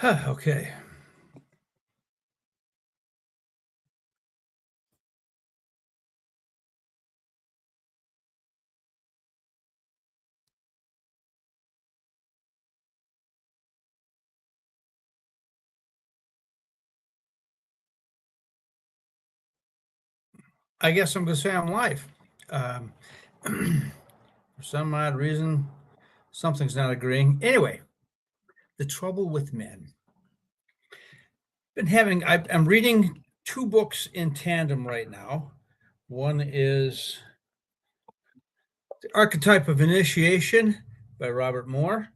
Okay. I guess I'm gonna say I'm live. Um, for some odd reason, something's not agreeing. Anyway, the trouble with men. I'm reading two books in tandem right now. One is The Archetype of Initiation by Robert Moore,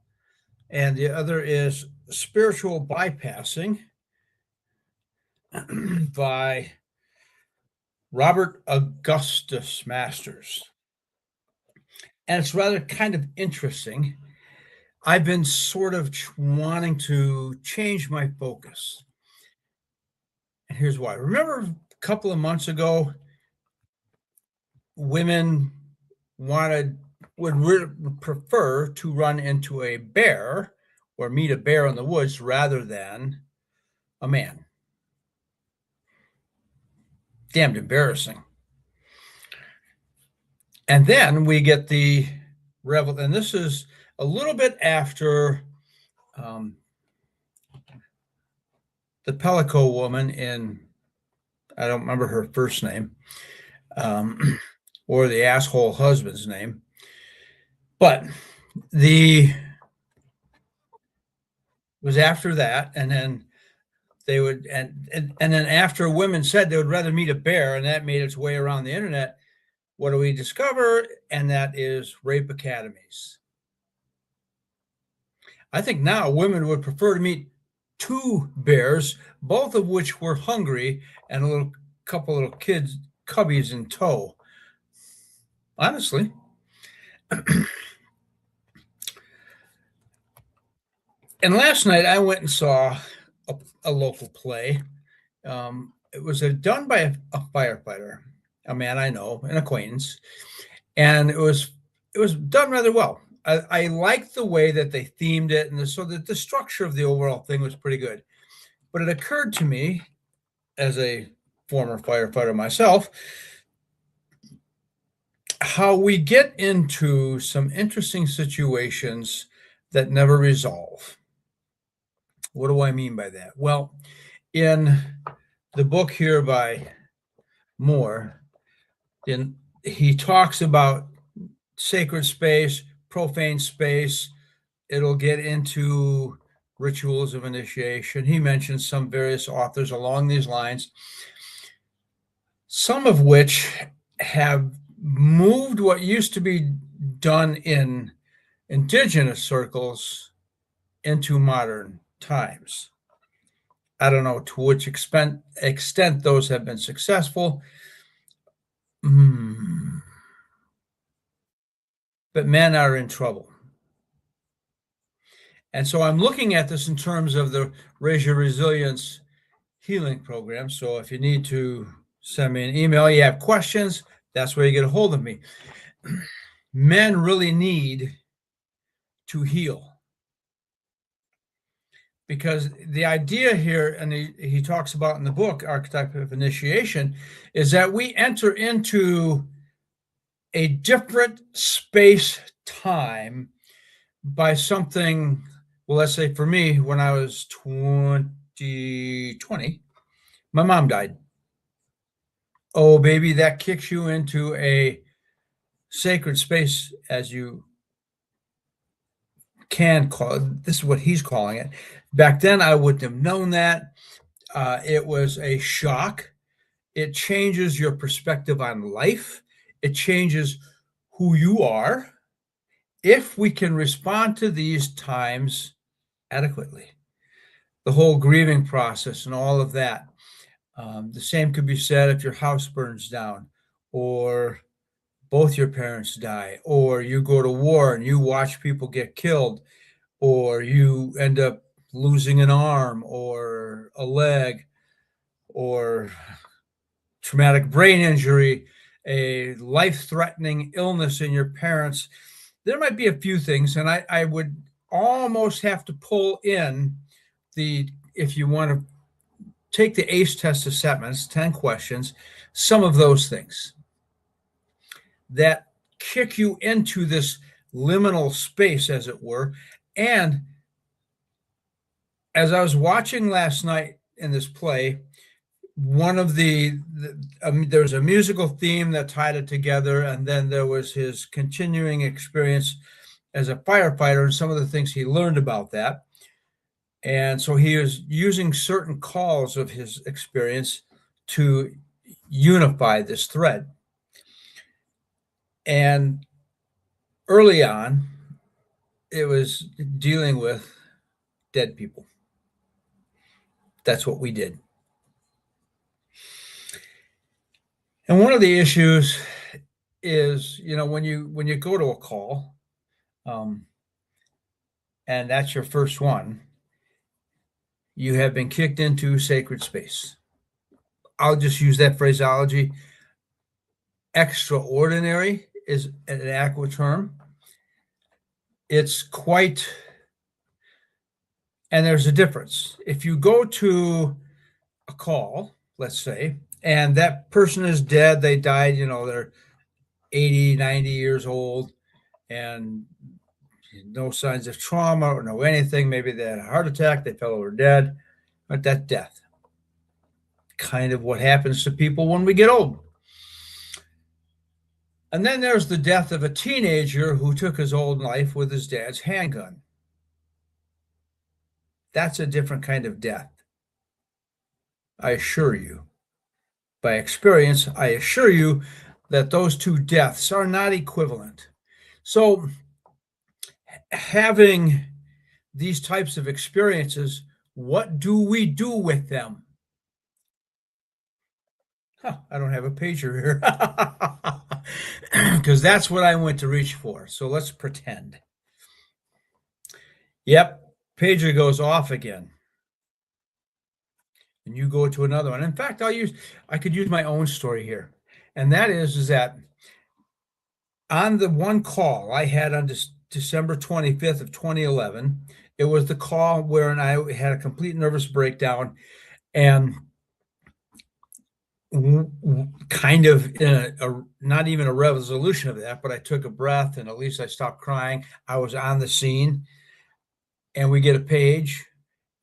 and the other is Spiritual Bypassing by Robert Augustus Masters. And it's rather kind of interesting. I've been sort of wanting to change my focus. And here's why. Remember a couple of months ago, women would prefer to run into a bear or meet a bear in the woods rather than a man. Damned embarrassing. And then we get the revel, and this is a little bit after the Pellico woman in, I don't remember her first name, or the asshole husband's name, but it was after that, and then they would, and then after women said they would rather meet a bear, and that made its way around the internet. What do we discover? And that is rape academies. I think now women would prefer to meet two bears, both of which were hungry, and a couple little kids, cubbies in tow. Honestly. And last night I went and saw a local play. It was done by a firefighter, a man I know, an acquaintance, and it was done rather well. I liked the way that they themed it, and so that the structure of the overall thing was pretty good. But it occurred to me, as a former firefighter myself, how we get into some interesting situations that never resolve. What do I mean by that? Well, in the book here by Moore, he talks about sacred space, profane space. It'll get into rituals of initiation. He mentions some various authors along these lines, some of which have moved what used to be done in indigenous circles into modern times. I don't know to which extent those have been successful. But men are in trouble. And so I'm looking at this in terms of the Raise Your Resilience healing program. So if you need to send me an email, you have questions, that's where you get a hold of me. Men really need to heal. Because the idea here, and he talks about in the book, Archetype of Initiation, is that we enter into a different space-time by something, well, let's say for me, when I was 20, my mom died. Oh, baby, that kicks you into a sacred space, as you can call it. This is what he's calling it. Back then, I wouldn't have known that. It was a shock. It changes your perspective on life. It changes who you are if we can respond to these times adequately. The whole grieving process and all of that. The same could be said if your house burns down, or both your parents die, or you go to war and you watch people get killed, or you end up losing an arm or a leg, or traumatic brain injury, a life-threatening illness in your parents. There might be a few things, and I would almost have to pull in if you want to take the ACE test assessments, 10 questions, some of those things that kick you into this liminal space, as it were. And as I was watching last night in this play, one of there's a musical theme that tied it together, and then there was his continuing experience as a firefighter and some of the things he learned about that. And so he was using certain calls of his experience to unify this thread. And early on, it was dealing with dead people. That's what we did. And one of the issues is, when you go to a call, and that's your first one, you have been kicked into sacred space. I'll just use that phraseology. Extraordinary is an adequate term. It's quite, and there's a difference. If you go to a call, let's say, and that person is dead, they died, they're 80, 90 years old, and no signs of trauma or no anything. Maybe they had a heart attack, they fell over dead, but that's death. Kind of what happens to people when we get old. And then there's the death of a teenager who took his own life with his dad's handgun. That's a different kind of death. I assure you, by experience, I assure you that those two deaths are not equivalent. So having these types of experiences, what do we do with them? I don't have a pager here because that's what I went to reach for. So let's pretend. Yep, pager goes off again. And you go to another one. In fact, I could use my own story here. And that is that on the one call I had on December 25th of 2011, it was the call where I had a complete nervous breakdown, and kind of not even a resolution of that, but I took a breath and at least I stopped crying. I was on the scene, and we get a page.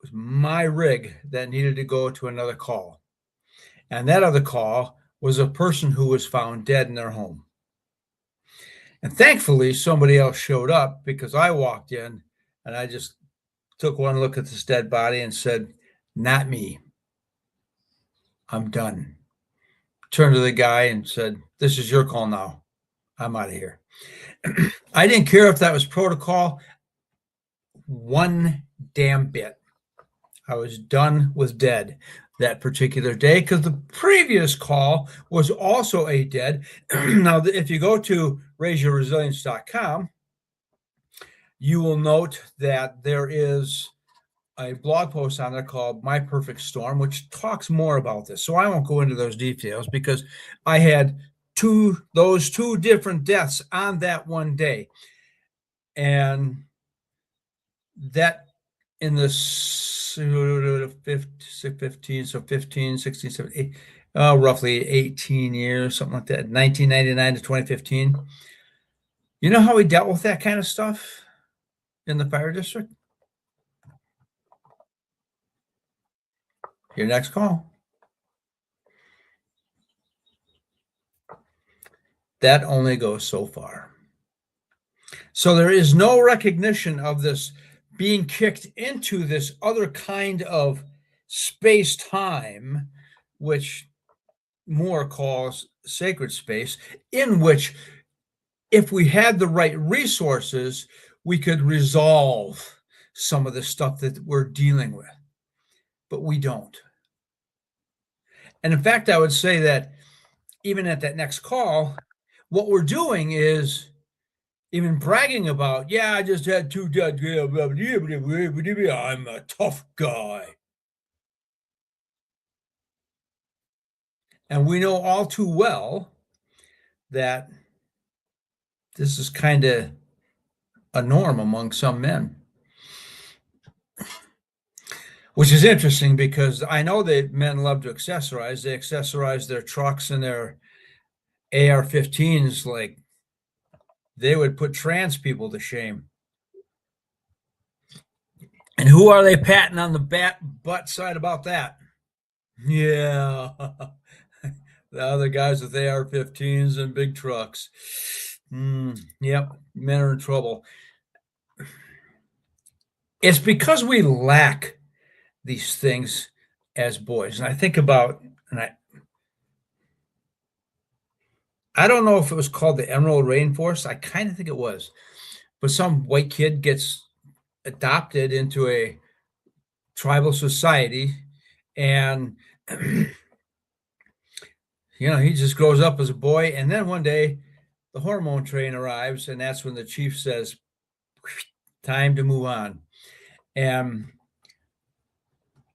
It was my rig that needed to go to another call. And that other call was a person who was found dead in their home. And thankfully, somebody else showed up, because I walked in and I just took one look at this dead body and said, "Not me. I'm done." Turned to the guy and said, "This is your call now. I'm out of here." I didn't care if that was protocol one damn bit. I was done with dead that particular day, because the previous call was also a dead. Now, if you go to raiseyourresilience.com, you will note that there is a blog post on there called My Perfect Storm, which talks more about this. So I won't go into those details, because I had those two different deaths on that one day. And that in the 15, so 15, 16, 17, roughly 18 years, something like that, 1999 to 2015. You know how we dealt with that kind of stuff in the fire district? Your next call. That only goes so far. So there is no recognition of this being kicked into this other kind of space-time, which Moore calls sacred space, in which, if we had the right resources, we could resolve some of the stuff that we're dealing with. But we don't. And in fact, I would say that even at that next call, what we're doing is even bragging about, "Yeah, I just had two dead, I'm a tough guy." And we know all too well that this is kind of a norm among some men. which is interesting because I know that men love to accessorize. They accessorize their trucks and their AR-15s like they would put trans people to shame. And who are they patting on the butt side about that? Yeah. The other guys with AR-15s and big trucks. Yep, men are in trouble. It's because we lack these things as boys. And I think about, and I don't know if it was called the Emerald Rainforest. I kind of think it was, but some white kid gets adopted into a tribal society, and he just grows up as a boy, and then one day the hormone train arrives, and that's when the chief says, time to move on. And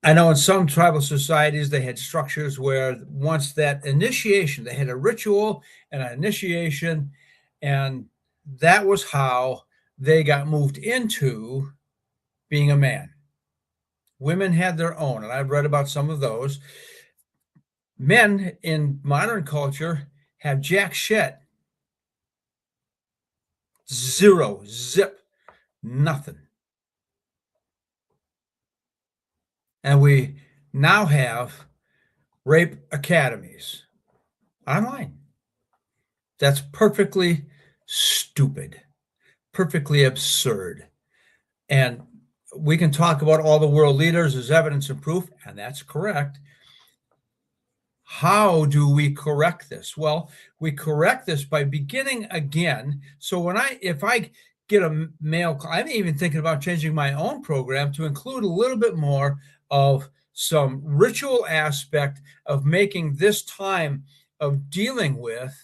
I know in some tribal societies, they had structures where once that initiation, they had a ritual and an initiation, and that was how they got moved into being a man. Women had their own, and I've read about some of those. Men in modern culture have jack shit. Zero, zip, nothing. And we now have rape academies online. That's perfectly stupid, perfectly absurd. And we can talk about all the world leaders as evidence and proof, and that's correct. How do we correct this? Well, we correct this by beginning again. So if I get a male, I'm even thinking about changing my own program to include a little bit more of some ritual aspect of making this time of dealing with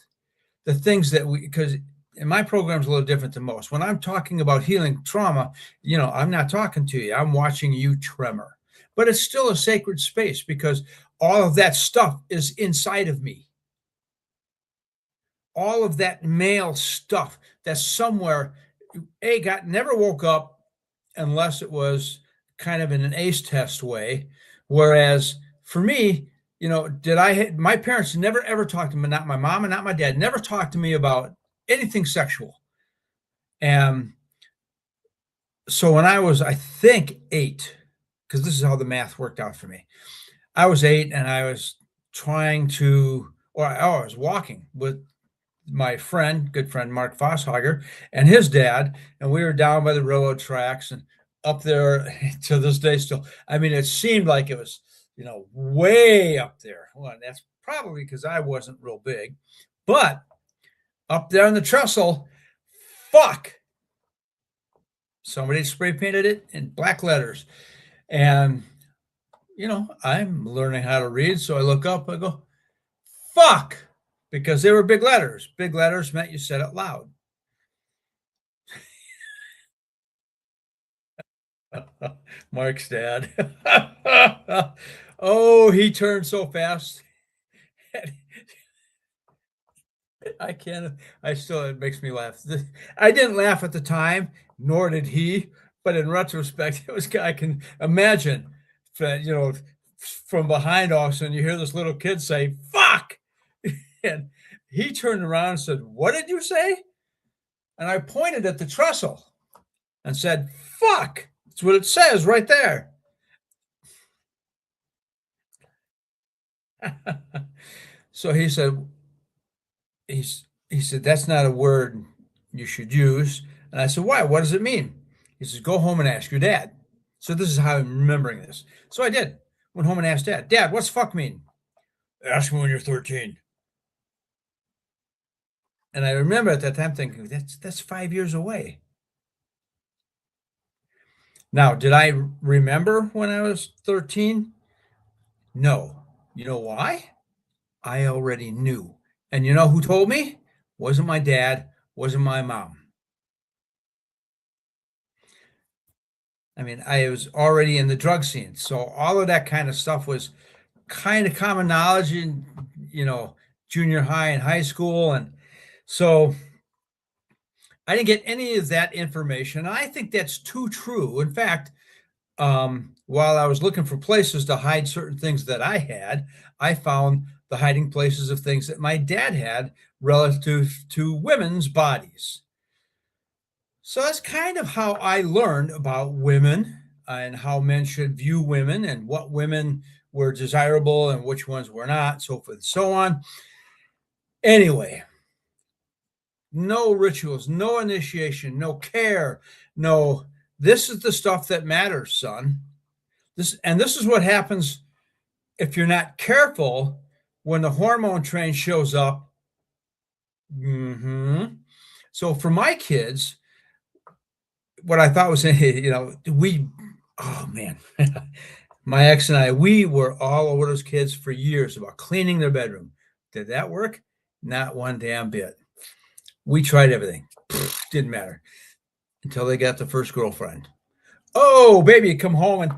the things that because in my program is a little different than most. When I'm talking about healing trauma, I'm not talking to you. I'm watching you tremor. But it's still a sacred space because all of that stuff is inside of me. All of that male stuff that's somewhere, never woke up unless it was kind of in an ACE test way. Whereas for me, my parents never ever talked to me, not my mom and not my dad, never talked to me about anything sexual. And so when I was, I think 8, because this is how the math worked out for me. I was 8 and I was I was walking with my good friend, Mark Fosshager, and his dad, and we were down by the railroad tracks and up there to this day still. I mean, it seemed like it was, way up there. Well, that's probably because I wasn't real big, but up there in the trestle, fuck. Somebody spray painted it in black letters. And, I'm learning how to read. So I look up, I go, fuck, because they were big letters. Big letters meant you said it loud. Mark's dad. Oh, he turned so fast. It makes me laugh. I didn't laugh at the time, nor did he, but in retrospect, I can imagine, from behind us, and you hear this little kid say, fuck. And he turned around and said, what did you say? And I pointed at the trestle and said, fuck. That's what it says right there. So he said, that's not a word you should use. And I said, why? What does it mean? He says, go home and ask your dad. So this is how I'm remembering this. So I did. Went home and asked Dad, Dad, what's fuck mean? Ask me when you're 13. And I remember at that time thinking, that's 5 years away. Now, did I remember when I was 13? No. You know why? I already knew. And you know who told me? Wasn't my dad, wasn't my mom. I mean, I was already in the drug scene. So all of that kind of stuff was kind of common knowledge in, junior high and high school. And so I didn't get any of that information. I think that's too true. In fact, while I was looking for places to hide certain things that I had, I found the hiding places of things that my dad had relative to women's bodies. So that's kind of how I learned about women and how men should view women and what women were desirable and which ones were not, so forth and so on. Anyway, no rituals, no initiation, no care, no, this is the stuff that matters, son. This is what happens if you're not careful when the hormone train shows up. So for my kids, what I thought was, oh man, my ex and I, we were all over those kids for years about cleaning their bedroom. Did that work? Not one damn bit. We tried everything. Didn't matter until they got the first girlfriend. Oh, baby, you come home and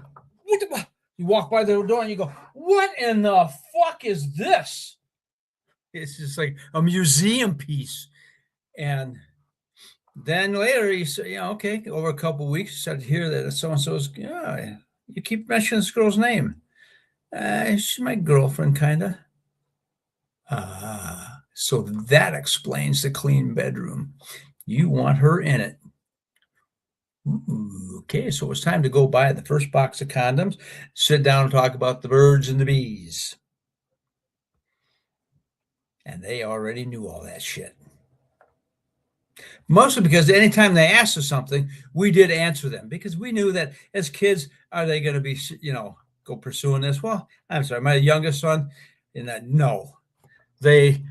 you walk by the door and you go, what in the fuck is this? It's just like a museum piece. And then later you say, okay, over a couple of weeks, you started to hear that so-and-so's, you keep mentioning this girl's name. She's my girlfriend, kind of. So that explains the clean bedroom. You want her in it. Ooh, okay, so it's time to go buy the first box of condoms, sit down and talk about the birds and the bees. And they already knew all that shit. Mostly because anytime they asked us something, we did answer them because we knew that as kids, are they going to be, go pursuing this? Well, I'm sorry, my youngest son, no, they'd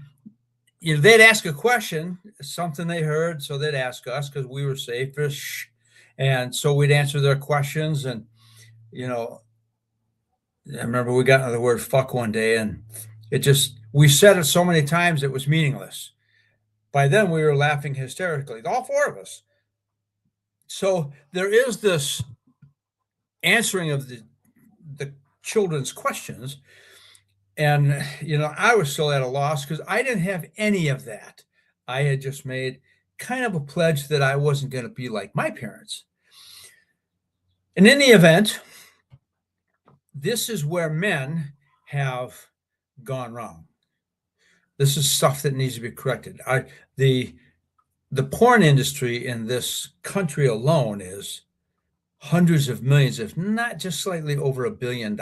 ask a question, something they heard, so they'd ask us because we were safe-ish, and so we'd answer their questions. And I remember we got into the word fuck one day, and we said it so many times it was meaningless. By then we were laughing hysterically, all four of us. So there is this answering of the children's questions. And, I was still at a loss because I didn't have any of that. I had just made kind of a pledge that I wasn't going to be like my parents. And in the event, this is where men have gone wrong. This is stuff that needs to be corrected. The porn industry in this country alone is hundreds of millions, if not just slightly over $1 billion.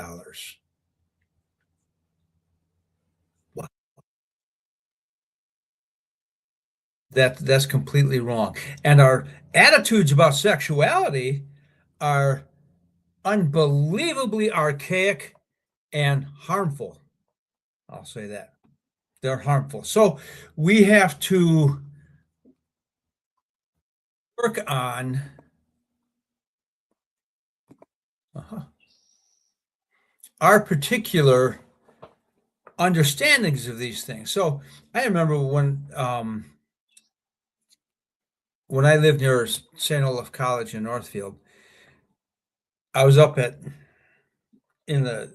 Wow. That's completely wrong. And our attitudes about sexuality are unbelievably archaic and harmful. I'll say that. They're harmful. So we have to work on our particular understandings of these things. So I remember when I lived near St. Olaf College in Northfield, I was up in the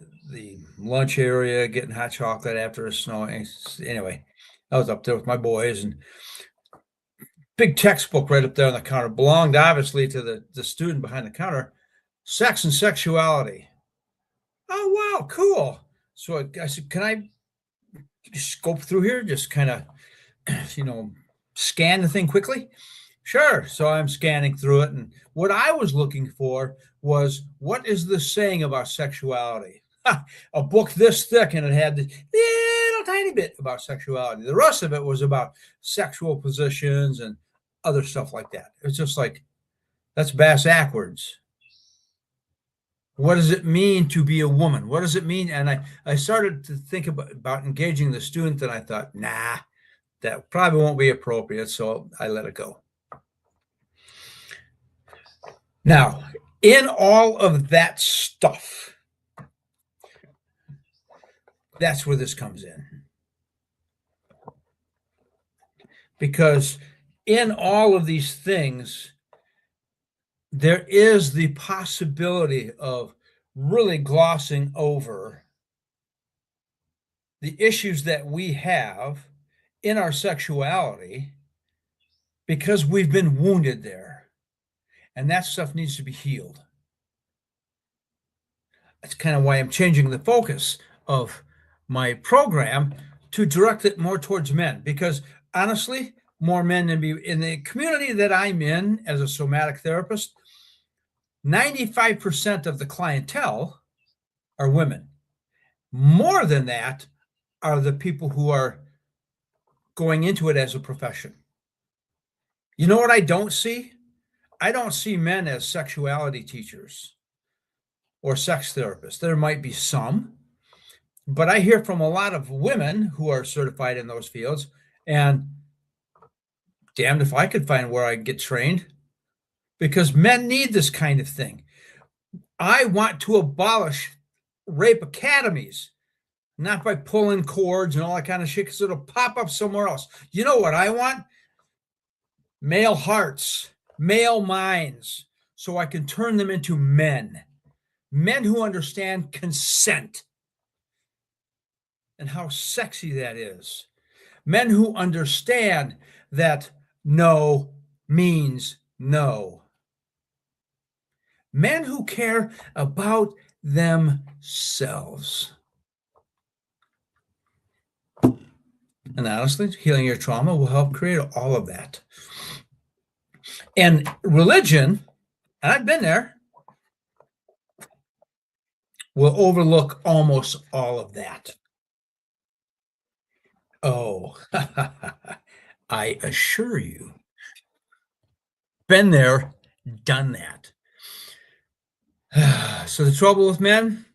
lunch area getting hot chocolate after a snowing. Anyway, I was up there with my boys, and big textbook right up there on the counter belonged obviously to the student behind the counter, Sex and Sexuality. Oh, wow, cool. So I said, can I scope through here? Just kind of, scan the thing quickly? Sure. So I'm scanning through it. And what I was looking for was, what is this saying about sexuality? A book this thick, and it had this little tiny bit about sexuality. The rest of it was about sexual positions and other stuff like that. It's just like, that's bass-ackwards. What does it mean to be a woman? What does it mean? And I started to think about engaging the student, and I thought, nah, that probably won't be appropriate. So I let it go. Now, in all of that stuff, that's where this comes in. Because in all of these things, there is the possibility of really glossing over the issues that we have in our sexuality because we've been wounded there. And that stuff needs to be healed. That's kind of why I'm changing the focus of my program to direct it more towards men, because honestly, more men than be in the community that I'm in as a somatic therapist. 95% of the clientele are women. More than that are the people who are going into it as a profession. You know what I don't see? I don't see men as sexuality teachers or sex therapists. There might be some, but I hear from a lot of women who are certified in those fields, and damned if I could find where I can get trained, because men need this kind of thing. I want to abolish rape academies, not by pulling cords and all that kind of shit, because it'll pop up somewhere else. You know what I want? Male hearts, male minds, so I can turn them into men who understand consent and how sexy that is. Men who understand that no means no. Men who care about themselves. And honestly, healing your trauma will help create all of that. And religion, and I've been there, will overlook almost all of that. Oh, I assure you, been there, done that. So the trouble with men,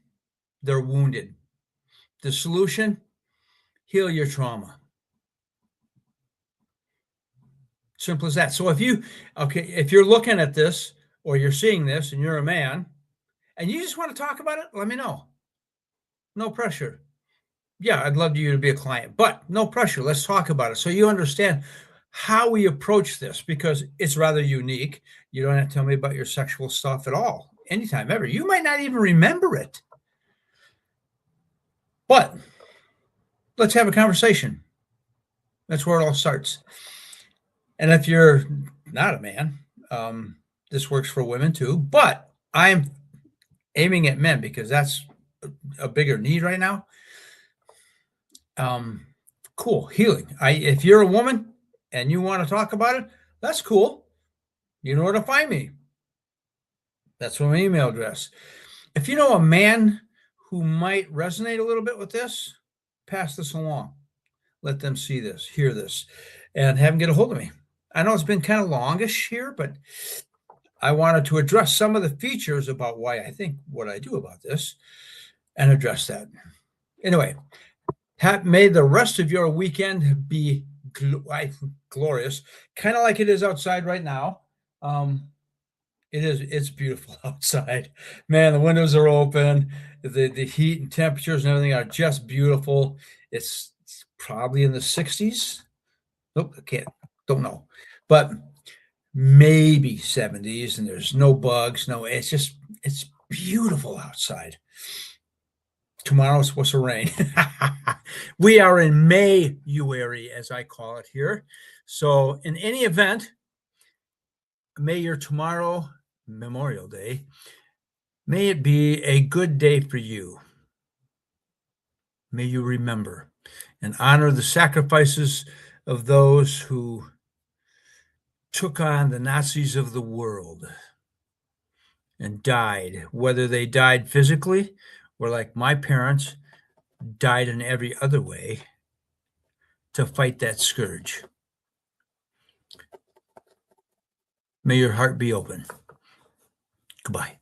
they're wounded. The solution, heal your trauma. Simple as that. So if you're looking at this or you're seeing this and you're a man and you just want to talk about it, let me know. No pressure. Yeah, I'd love you to be a client, but no pressure. Let's talk about it so you understand how we approach this, because it's rather unique. You don't have to tell me about your sexual stuff at all, anytime ever. You might not even remember it. But let's have a conversation. That's where it all starts. And if you're not a man, this works for women too, but I'm aiming at men because that's a bigger need right now. Cool. Healing. If you're a woman and you want to talk about it, that's cool. You know where to find me. That's my email address. If you know a man who might resonate a little bit with this, pass this along. Let them see this, hear this, and have them get a hold of me. I know it's been kind of longish here, but I wanted to address some of the features about why I think what I do about this and address that. Anyway, may the rest of your weekend be glorious, kind of like it is outside right now. It's beautiful outside. Man, the windows are open. The heat and temperatures and everything are just beautiful. It's probably in the 60s. Nope, don't know. But maybe 70s, and there's no bugs. No, it's beautiful outside. Tomorrow it's supposed to rain. We are in May-uary, as I call it here. So in any event, may your tomorrow, Memorial Day, may it be a good day for you. May you remember and honor the sacrifices of those who took on the Nazis of the world and died, whether they died physically or, like my parents, died in every other way to fight that scourge. May your heart be open. Goodbye.